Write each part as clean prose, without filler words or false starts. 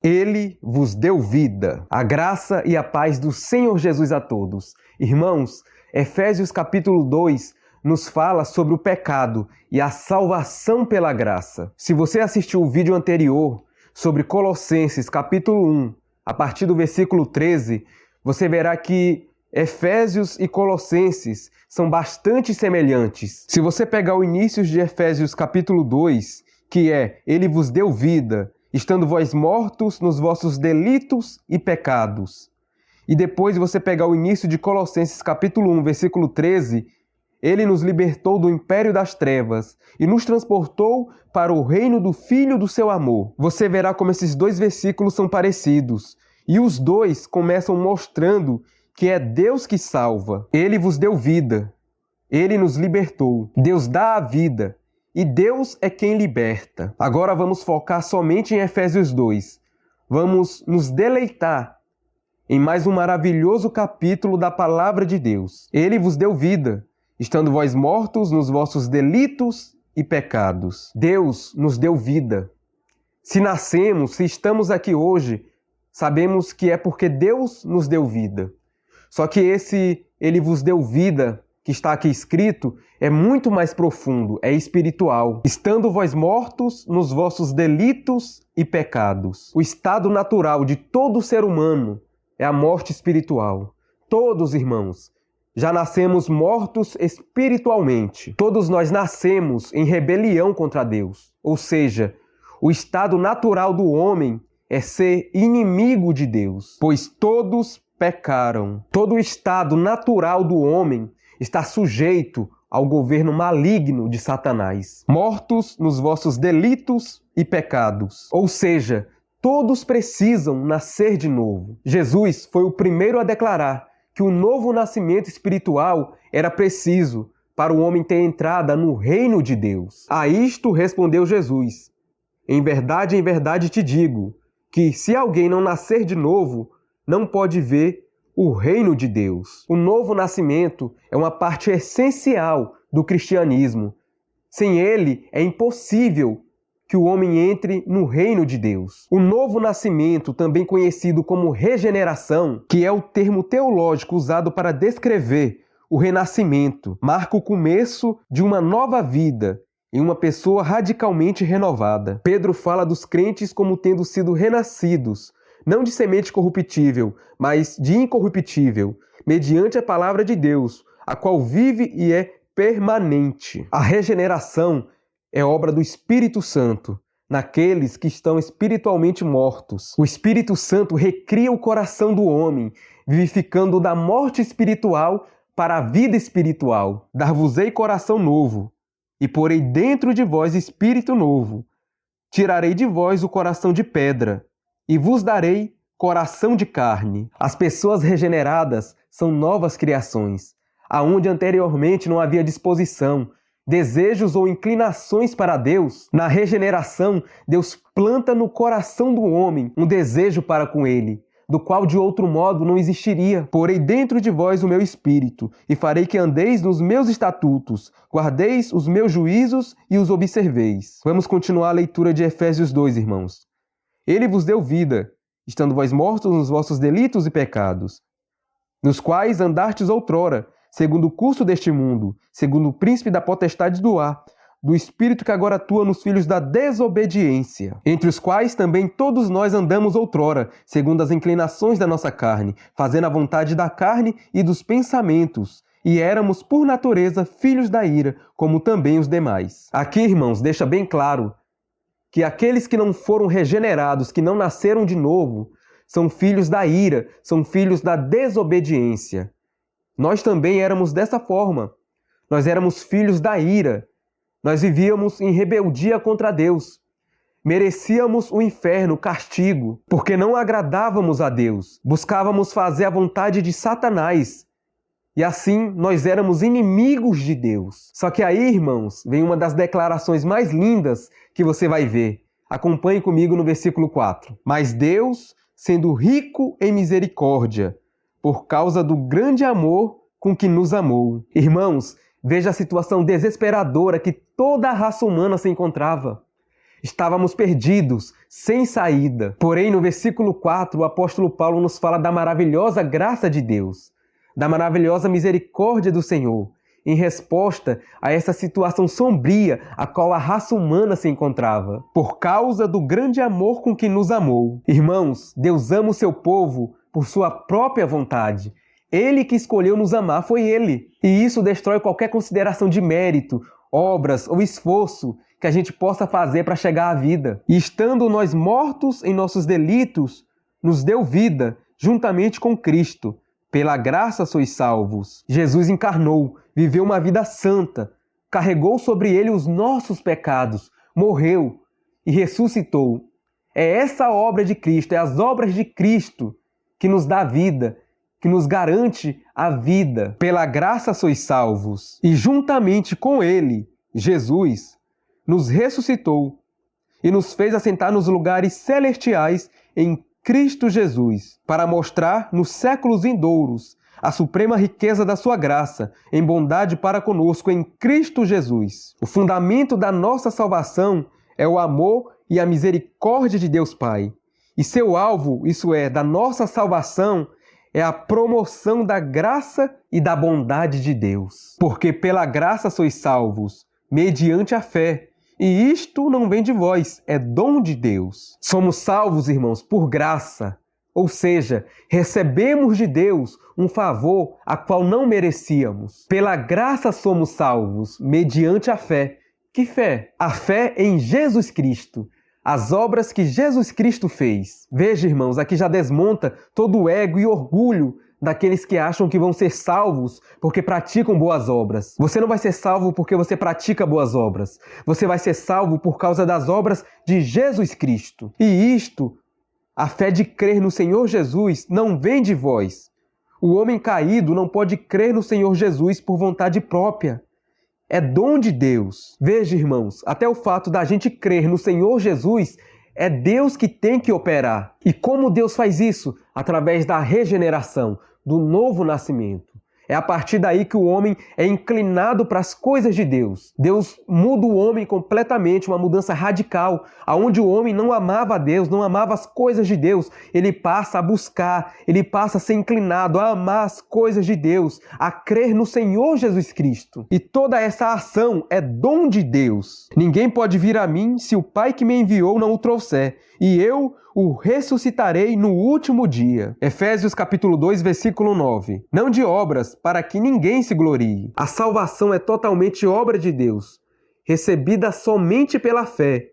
Ele vos deu vida. A graça e a paz do Senhor Jesus a todos. Irmãos, Efésios capítulo 2 nos fala sobre o pecado e a salvação pela graça. Se você assistiu o vídeo anterior sobre Colossenses capítulo 1, a partir do versículo 13, você verá que Efésios e Colossenses são bastante semelhantes. Se você pegar o início de Efésios capítulo 2, que é Ele vos deu vida, estando vós mortos nos vossos delitos e pecados. E depois você pegar o início de Colossenses capítulo 1, versículo 13, Ele nos libertou do império das trevas e nos transportou para o reino do Filho do seu amor. Você verá como esses dois versículos são parecidos. E os dois começam mostrando que é Deus que salva. Ele vos deu vida. Ele nos libertou. Deus dá a vida. E Deus é quem liberta. Agora vamos focar somente em Efésios 2. Vamos nos deleitar em mais um maravilhoso capítulo da Palavra de Deus. Ele vos deu vida, estando vós mortos nos vossos delitos e pecados. Deus nos deu vida. Se nascemos, se estamos aqui hoje, sabemos que é porque Deus nos deu vida. Só que esse Ele vos deu vida que está aqui escrito é muito mais profundo, é espiritual. Estando vós mortos nos vossos delitos e pecados. O estado natural de todo ser humano é a morte espiritual. Todos, irmãos, já nascemos mortos espiritualmente. Todos nós nascemos em rebelião contra Deus. Ou seja, o estado natural do homem é ser inimigo de Deus, pois todos pecaram. Todo o estado natural do homem está sujeito ao governo maligno de Satanás. Mortos nos vossos delitos e pecados. Ou seja, todos precisam nascer de novo. Jesus foi o primeiro a declarar que o novo nascimento espiritual era preciso para o homem ter entrada no reino de Deus. A isto respondeu Jesus: em verdade te digo, que se alguém não nascer de novo, não pode ver o reino de Deus. O novo nascimento é uma parte essencial do cristianismo. Sem ele, é impossível que o homem entre no reino de Deus. O novo nascimento, também conhecido como regeneração, que é o termo teológico usado para descrever o renascimento, marca o começo de uma nova vida em uma pessoa radicalmente renovada. Pedro fala dos crentes como tendo sido renascidos, não de semente corruptível, mas de incorruptível, mediante a palavra de Deus, a qual vive e é permanente. A regeneração é obra do Espírito Santo, naqueles que estão espiritualmente mortos. O Espírito Santo recria o coração do homem, vivificando da morte espiritual para a vida espiritual. Dar-vos-ei coração novo, e porei dentro de vós espírito novo. Tirarei de vós o coração de pedra, e vos darei coração de carne. As pessoas regeneradas são novas criações, aonde anteriormente não havia disposição, desejos ou inclinações para Deus. Na regeneração, Deus planta no coração do homem um desejo para com Ele, do qual de outro modo não existiria. Porei dentro de vós o meu espírito, e farei que andeis nos meus estatutos, guardeis os meus juízos e os observeis. Vamos continuar a leitura de Efésios 2, irmãos. Ele vos deu vida, estando vós mortos nos vossos delitos e pecados, nos quais andastes outrora, segundo o curso deste mundo, segundo o príncipe da potestade do ar, do espírito que agora atua nos filhos da desobediência, entre os quais também todos nós andamos outrora, segundo as inclinações da nossa carne, fazendo a vontade da carne e dos pensamentos, e éramos, por natureza, filhos da ira, como também os demais. Aqui, irmãos, deixa bem claro que aqueles que não foram regenerados, que não nasceram de novo, são filhos da ira, são filhos da desobediência. Nós também éramos dessa forma. Nós éramos filhos da ira. Nós vivíamos em rebeldia contra Deus. Merecíamos o inferno, o castigo, porque não agradávamos a Deus. Buscávamos fazer a vontade de Satanás. E assim nós éramos inimigos de Deus. Só que aí, irmãos, vem uma das declarações mais lindas que você vai ver. Acompanhe comigo no versículo 4. Mas Deus, sendo rico em misericórdia, por causa do grande amor com que nos amou. Irmãos, veja a situação desesperadora que toda a raça humana se encontrava. Estávamos perdidos, sem saída. Porém, no versículo 4, o apóstolo Paulo nos fala da maravilhosa graça de Deus, da maravilhosa misericórdia do Senhor, em resposta a essa situação sombria a qual a raça humana se encontrava, por causa do grande amor com que nos amou. Irmãos, Deus ama o seu povo por sua própria vontade. Ele que escolheu nos amar foi Ele. E isso destrói qualquer consideração de mérito, obras ou esforço que a gente possa fazer para chegar à vida. E estando nós mortos em nossos delitos, nos deu vida juntamente com Cristo. Pela graça sois salvos. Jesus encarnou, viveu uma vida santa, carregou sobre ele os nossos pecados, morreu e ressuscitou. É essa obra de Cristo, é as obras de Cristo que nos dá vida, que nos garante a vida. Pela graça sois salvos. E juntamente com ele, Jesus, nos ressuscitou e nos fez assentar nos lugares celestiais em Cristo Jesus, para mostrar nos séculos vindouros a suprema riqueza da sua graça, em bondade para conosco em Cristo Jesus. O fundamento da nossa salvação é o amor e a misericórdia de Deus Pai. E seu alvo, isso é, da nossa salvação, é a promoção da graça e da bondade de Deus. Porque pela graça sois salvos, mediante a fé. E isto não vem de vós, é dom de Deus. Somos salvos, irmãos, por graça. Ou seja, recebemos de Deus um favor a qual não merecíamos. Pela graça somos salvos, mediante a fé. Que fé? A fé em Jesus Cristo. As obras que Jesus Cristo fez. Veja, irmãos, aqui já desmonta todo o ego e orgulho daqueles que acham que vão ser salvos porque praticam boas obras. Você não vai ser salvo porque você pratica boas obras. Você vai ser salvo por causa das obras de Jesus Cristo. E isto, a fé de crer no Senhor Jesus, não vem de vós. O homem caído não pode crer no Senhor Jesus por vontade própria. É dom de Deus. Veja, irmãos, até o fato da gente crer no Senhor Jesus é Deus que tem que operar. E como Deus faz isso? Através da regeneração, do novo nascimento. É a partir daí que o homem é inclinado para as coisas de Deus. Deus muda o homem completamente, uma mudança radical. Aonde o homem não amava a Deus, não amava as coisas de Deus, ele passa a buscar, ele passa a ser inclinado a amar as coisas de Deus, a crer no Senhor Jesus Cristo. E toda essa ação é dom de Deus. Ninguém pode vir a mim se o Pai que me enviou não o trouxer, e eu o ressuscitarei no último dia. Efésios capítulo 2, versículo 9. Não de obras, para que ninguém se glorie. A salvação é totalmente obra de Deus, recebida somente pela fé,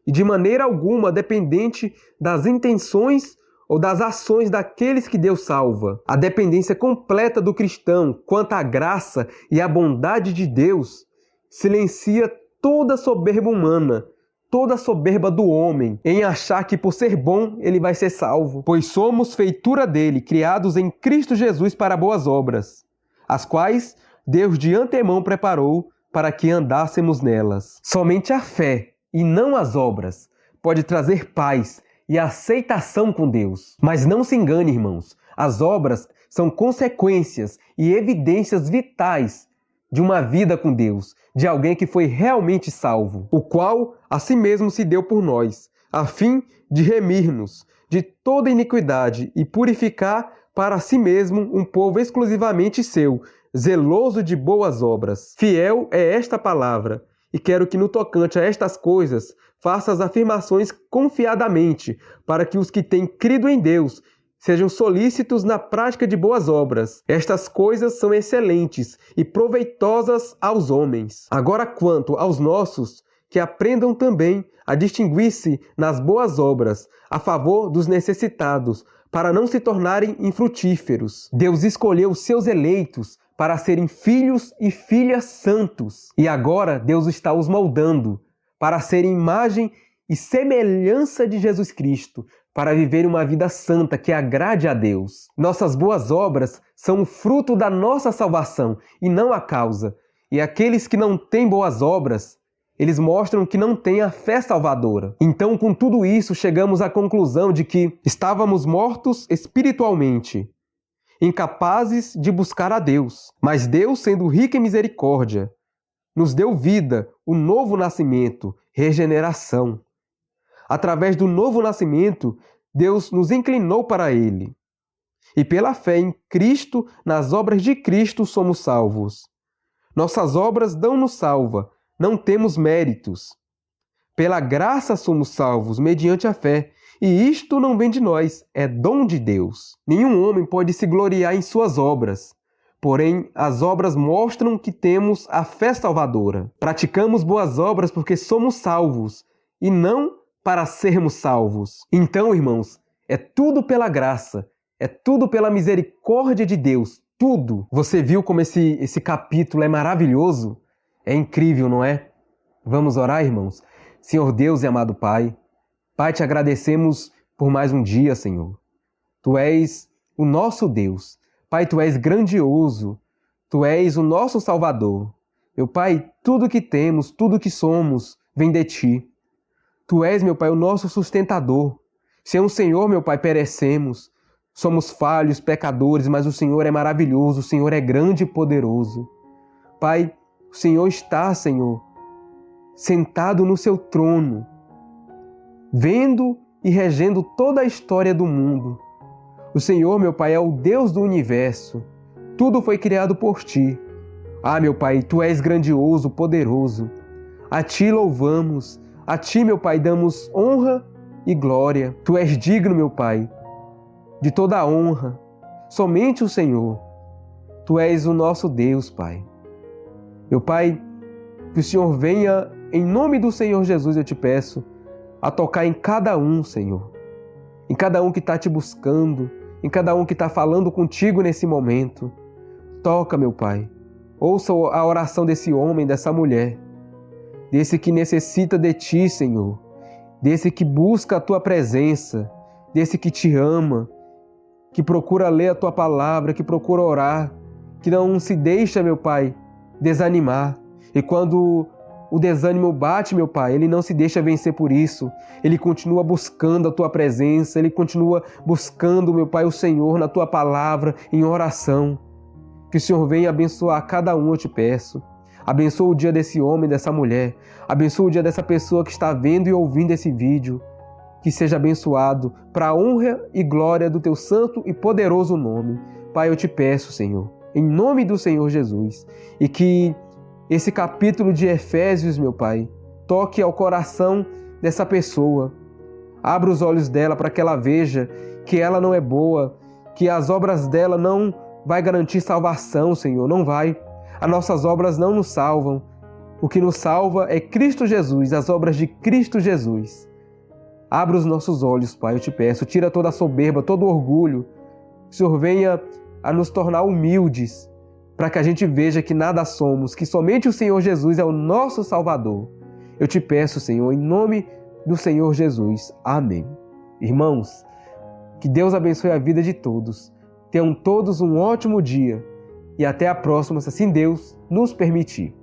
e de maneira alguma dependente das intenções ou das ações daqueles que Deus salva. A dependência completa do cristão quanto à graça e à bondade de Deus silencia toda soberba humana, toda a soberba do homem, em achar que por ser bom ele vai ser salvo. Pois somos feitura dele, criados em Cristo Jesus para boas obras, as quais Deus de antemão preparou para que andássemos nelas. Somente a fé, e não as obras, pode trazer paz e aceitação com Deus. Mas não se engane, irmãos, as obras são consequências e evidências vitais de uma vida com Deus, de alguém que foi realmente salvo, o qual a si mesmo se deu por nós, a fim de remir-nos de toda iniquidade e purificar para si mesmo um povo exclusivamente seu, zeloso de boas obras. Fiel é esta palavra, e quero que no tocante a estas coisas faça as afirmações confiadamente, para que os que têm crido em Deus sejam solícitos na prática de boas obras. Estas coisas são excelentes e proveitosas aos homens. Agora, quanto aos nossos, que aprendam também a distinguir-se nas boas obras, a favor dos necessitados, para não se tornarem infrutíferos. Deus escolheu os seus eleitos para serem filhos e filhas santos. E agora Deus está os moldando para serem imagem e semelhança de Jesus Cristo, para viver uma vida santa que agrade a Deus. Nossas boas obras são o fruto da nossa salvação e não a causa. E aqueles que não têm boas obras, eles mostram que não têm a fé salvadora. Então, com tudo isso, chegamos à conclusão de que estávamos mortos espiritualmente, incapazes de buscar a Deus. Mas Deus, sendo rico em misericórdia, nos deu vida, o novo nascimento, regeneração. Através do novo nascimento, Deus nos inclinou para Ele. E pela fé em Cristo, nas obras de Cristo, somos salvos. Nossas obras não nos salvam, não temos méritos. Pela graça somos salvos, mediante a fé. E isto não vem de nós, é dom de Deus. Nenhum homem pode se gloriar em suas obras. Porém, as obras mostram que temos a fé salvadora. Praticamos boas obras porque somos salvos, e não para sermos salvos. Então, irmãos, é tudo pela graça, é tudo pela misericórdia de Deus, tudo. Você viu como esse capítulo é maravilhoso? É incrível, não é? Vamos orar, irmãos? Senhor Deus e amado Pai, Pai, te agradecemos por mais um dia, Senhor. Tu és o nosso Deus. Pai, Tu és grandioso. Tu és o nosso Salvador. Meu Pai, tudo que temos, tudo que somos, vem de Ti. Tu és, meu Pai, o nosso sustentador. Sem o Senhor, meu Pai, perecemos. Somos falhos, pecadores, mas o Senhor é maravilhoso, o Senhor é grande e poderoso. Pai, o Senhor está, Senhor, sentado no seu trono, vendo e regendo toda a história do mundo. O Senhor, meu Pai, é o Deus do universo. Tudo foi criado por Ti. Ah, meu Pai, Tu és grandioso, poderoso. A Ti louvamos, a Ti, meu Pai, damos honra e glória. Tu és digno, meu Pai, de toda a honra. Somente o Senhor. Tu és o nosso Deus, Pai. Meu Pai, que o Senhor venha, em nome do Senhor Jesus, eu te peço, a tocar em cada um, Senhor. Em cada um que está te buscando, em cada um que está falando contigo nesse momento. Toca, meu Pai. Ouça a oração desse homem, dessa mulher, desse que necessita de Ti, Senhor, desse que busca a Tua presença, desse que Te ama, que procura ler a Tua palavra, que procura orar, que não se deixa, meu Pai, desanimar. E quando o desânimo bate, meu Pai, ele não se deixa vencer por isso. Ele continua buscando a Tua presença, ele continua buscando, meu Pai, o Senhor na Tua palavra, em oração. Que o Senhor venha abençoar cada um, eu te peço. Abençoa o dia desse homem, dessa mulher. Abençoa o dia dessa pessoa que está vendo e ouvindo esse vídeo. Que seja abençoado para a honra e glória do Teu santo e poderoso nome. Pai, eu te peço, Senhor, em nome do Senhor Jesus, e que esse capítulo de Efésios, meu Pai, toque ao coração dessa pessoa. Abra os olhos dela para que ela veja que ela não é boa, que as obras dela não vai garantir salvação, Senhor, não vai. As nossas obras não nos salvam. O que nos salva é Cristo Jesus, as obras de Cristo Jesus. Abra os nossos olhos, Pai, eu te peço. Tira toda a soberba, todo o orgulho. Que o Senhor venha a nos tornar humildes, para que a gente veja que nada somos, que somente o Senhor Jesus é o nosso Salvador. Eu te peço, Senhor, em nome do Senhor Jesus. Amém. Irmãos, que Deus abençoe a vida de todos. Tenham todos um ótimo dia e até a próxima, se assim Deus nos permitir.